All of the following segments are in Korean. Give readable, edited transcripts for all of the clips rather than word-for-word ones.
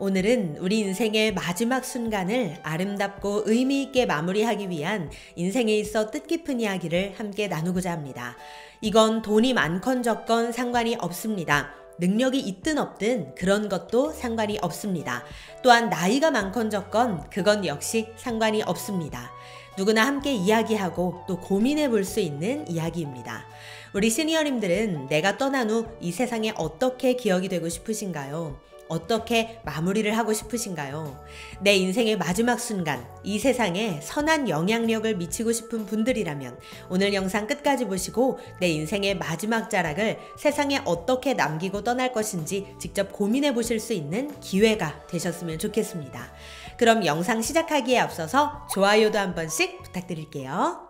오늘은 우리 인생의 마지막 순간을 아름답고 의미 있게 마무리하기 위한 인생에 있어 뜻깊은 이야기를 함께 나누고자 합니다. 이건 돈이 많건 적건 상관이 없습니다. 능력이 있든 없든 그런 것도 상관이 없습니다. 또한 나이가 많건 적건 그건 역시 상관이 없습니다. 누구나 함께 이야기하고 또 고민해 볼 수 있는 이야기입니다. 우리 시니어님들은 내가 떠난 후 이 세상에 어떻게 기억이 되고 싶으신가요? 어떻게 마무리를 하고 싶으신가요? 내 인생의 마지막 순간, 이 세상에 선한 영향력을 미치고 싶은 분들이라면 오늘 영상 끝까지 보시고 내 인생의 마지막 자락을 세상에 어떻게 남기고 떠날 것인지 직접 고민해 보실 수 있는 기회가 되셨으면 좋겠습니다. 그럼 영상 시작하기에 앞서서 좋아요도 한 번씩 부탁드릴게요.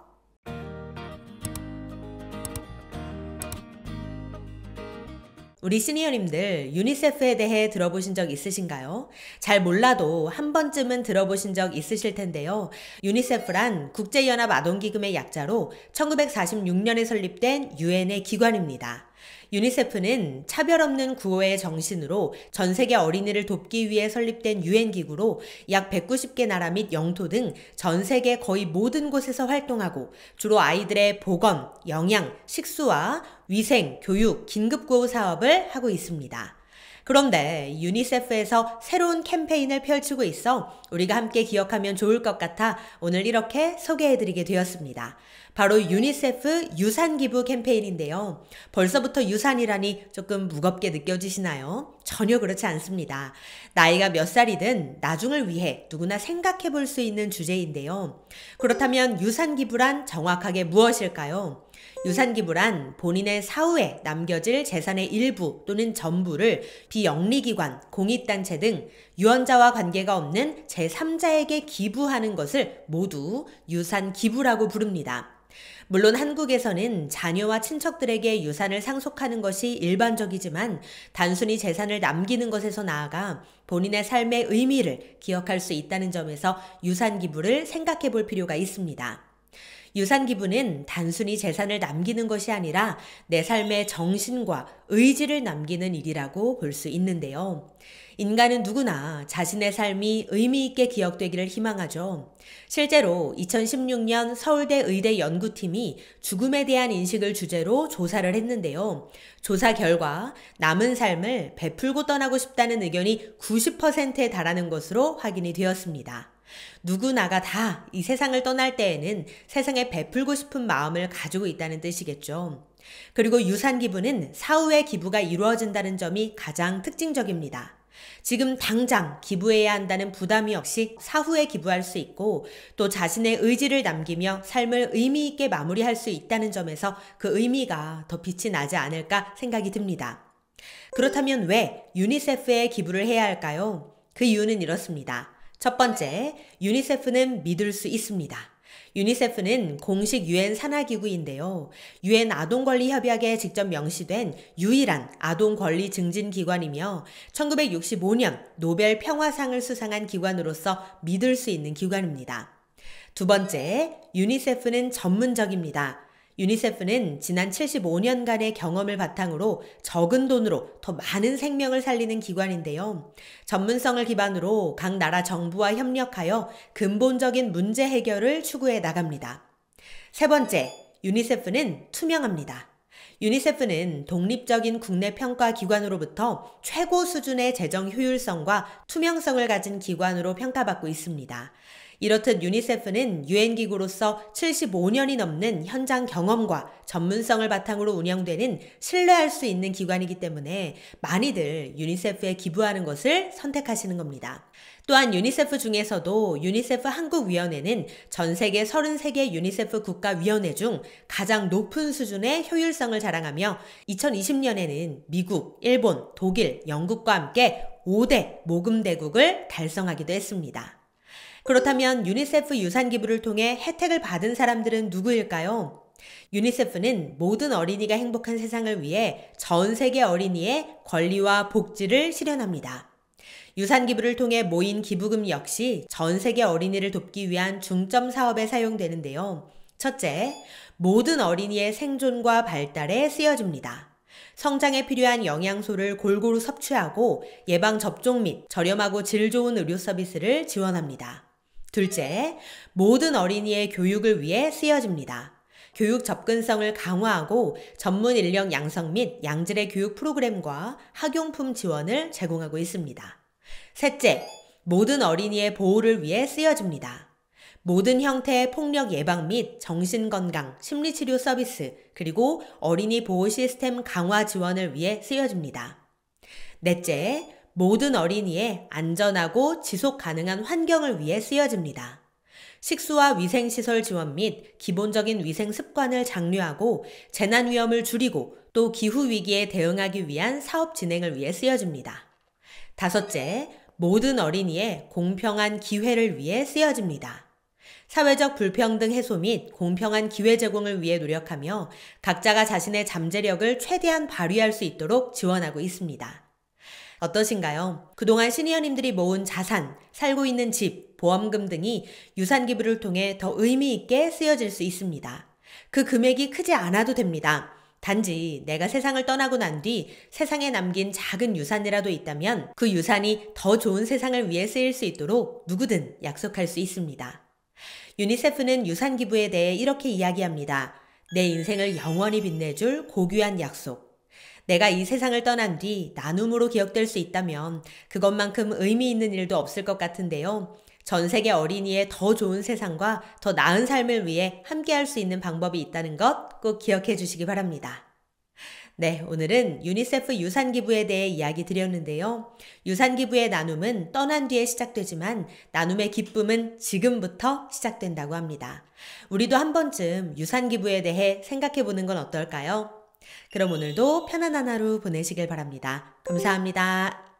우리 시니어님들 유니세프에 대해 들어보신 적 있으신가요? 잘 몰라도 한 번쯤은 들어보신 적 있으실 텐데요. 유니세프란 국제연합 아동기금의 약자로 1946년에 설립된 유엔의 기관입니다. 유니세프는 차별 없는 구호의 정신으로 전 세계 어린이를 돕기 위해 설립된 유엔 기구로 약 190개 나라 및 영토 등 전 세계 거의 모든 곳에서 활동하고 주로 아이들의 보건, 영양, 식수와 위생, 교육, 긴급구호 사업을 하고 있습니다. 그런데 유니세프에서 새로운 캠페인을 펼치고 있어 우리가 함께 기억하면 좋을 것 같아 오늘 이렇게 소개해드리게 되었습니다. 바로 유니세프 유산기부 캠페인인데요. 벌써부터 유산이라니 조금 무겁게 느껴지시나요? 전혀 그렇지 않습니다. 나이가 몇 살이든 나중을 위해 누구나 생각해 볼 수 있는 주제인데요. 그렇다면 유산기부란 정확하게 무엇일까요? 유산기부란 본인의 사후에 남겨질 재산의 일부 또는 전부를 비영리기관, 공익단체 등 유언자와 관계가 없는 제3자에게 기부하는 것을 모두 유산기부라고 부릅니다. 물론 한국에서는 자녀와 친척들에게 유산을 상속하는 것이 일반적이지만 단순히 재산을 남기는 것에서 나아가 본인의 삶의 의미를 기억할 수 있다는 점에서 유산기부를 생각해 볼 필요가 있습니다. 유산기부는 단순히 재산을 남기는 것이 아니라 내 삶의 정신과 의지를 남기는 일이라고 볼 수 있는데요. 인간은 누구나 자신의 삶이 의미 있게 기억되기를 희망하죠. 실제로 2016년 서울대 의대 연구팀이 죽음에 대한 인식을 주제로 조사를 했는데요. 조사 결과 남은 삶을 베풀고 떠나고 싶다는 의견이 90%에 달하는 것으로 확인이 되었습니다. 누구나가 다 이 세상을 떠날 때에는 세상에 베풀고 싶은 마음을 가지고 있다는 뜻이겠죠. 그리고 유산기부는 사후에 기부가 이루어진다는 점이 가장 특징적입니다. 지금 당장 기부해야 한다는 부담이 없이 사후에 기부할 수 있고 또 자신의 의지를 남기며 삶을 의미 있게 마무리할 수 있다는 점에서 그 의미가 더 빛이 나지 않을까 생각이 듭니다. 그렇다면 왜 유니세프에 기부를 해야 할까요? 그 이유는 이렇습니다. 첫 번째, 유니세프는 믿을 수 있습니다. 유니세프는 공식 유엔 산하기구인데요. 유엔 아동권리협약에 직접 명시된 유일한 아동권리 증진기관이며 1965년 노벨 평화상을 수상한 기관으로서 믿을 수 있는 기관입니다. 두 번째, 유니세프는 전문적입니다. 유니세프는 지난 75년간의 경험을 바탕으로 적은 돈으로 더 많은 생명을 살리는 기관인데요. 전문성을 기반으로 각 나라 정부와 협력하여 근본적인 문제 해결을 추구해 나갑니다. 세 번째, 유니세프는 투명합니다. 유니세프는 독립적인 국내 평가 기관으로부터 최고 수준의 재정 효율성과 투명성을 가진 기관으로 평가받고 있습니다. 이렇듯 유니세프는 유엔기구로서 75년이 넘는 현장 경험과 전문성을 바탕으로 운영되는 신뢰할 수 있는 기관이기 때문에 많이들 유니세프에 기부하는 것을 선택하시는 겁니다. 또한 유니세프 중에서도 유니세프 한국위원회는 전 세계 33개 유니세프 국가위원회 중 가장 높은 수준의 효율성을 자랑하며 2020년에는 미국, 일본, 독일, 영국과 함께 5대 모금대국을 달성하기도 했습니다. 그렇다면 유니세프 유산기부를 통해 혜택을 받은 사람들은 누구일까요? 유니세프는 모든 어린이가 행복한 세상을 위해 전 세계 어린이의 권리와 복지를 실현합니다. 유산기부를 통해 모인 기부금 역시 전 세계 어린이를 돕기 위한 중점 사업에 사용되는데요. 첫째, 모든 어린이의 생존과 발달에 쓰여집니다. 성장에 필요한 영양소를 골고루 섭취하고 예방접종 및 저렴하고 질 좋은 의료 서비스를 지원합니다. 둘째, 모든 어린이의 교육을 위해 쓰여집니다. 교육 접근성을 강화하고 전문 인력 양성 및 양질의 교육 프로그램과 학용품 지원을 제공하고 있습니다. 셋째, 모든 어린이의 보호를 위해 쓰여집니다. 모든 형태의 폭력 예방 및 정신건강, 심리치료 서비스, 그리고 어린이 보호 시스템 강화 지원을 위해 쓰여집니다. 넷째, 모든 어린이의 안전하고 지속 가능한 환경을 위해 쓰여집니다. 식수와 위생시설 지원 및 기본적인 위생 습관을 장려하고 재난 위험을 줄이고 또 기후위기에 대응하기 위한 사업 진행을 위해 쓰여집니다. 다섯째, 모든 어린이의 공평한 기회를 위해 쓰여집니다. 사회적 불평등 해소 및 공평한 기회 제공을 위해 노력하며 각자가 자신의 잠재력을 최대한 발휘할 수 있도록 지원하고 있습니다. 어떠신가요? 그동안 시니어님들이 모은 자산, 살고 있는 집, 보험금 등이 유산기부를 통해 더 의미 있게 쓰여질 수 있습니다. 그 금액이 크지 않아도 됩니다. 단지 내가 세상을 떠나고 난 뒤 세상에 남긴 작은 유산이라도 있다면 그 유산이 더 좋은 세상을 위해 쓰일 수 있도록 누구든 약속할 수 있습니다. 유니세프는 유산기부에 대해 이렇게 이야기합니다. 내 인생을 영원히 빛내줄 고귀한 약속. 내가 이 세상을 떠난 뒤 나눔으로 기억될 수 있다면 그것만큼 의미 있는 일도 없을 것 같은데요. 전 세계 어린이의 더 좋은 세상과 더 나은 삶을 위해 함께할 수 있는 방법이 있다는 것 꼭 기억해 주시기 바랍니다. 네, 오늘은 유니세프 유산기부에 대해 이야기 드렸는데요. 유산기부의 나눔은 떠난 뒤에 시작되지만 나눔의 기쁨은 지금부터 시작된다고 합니다. 우리도 한 번쯤 유산기부에 대해 생각해 보는 건 어떨까요? 그럼 오늘도 편안한 하루 보내시길 바랍니다. 감사합니다.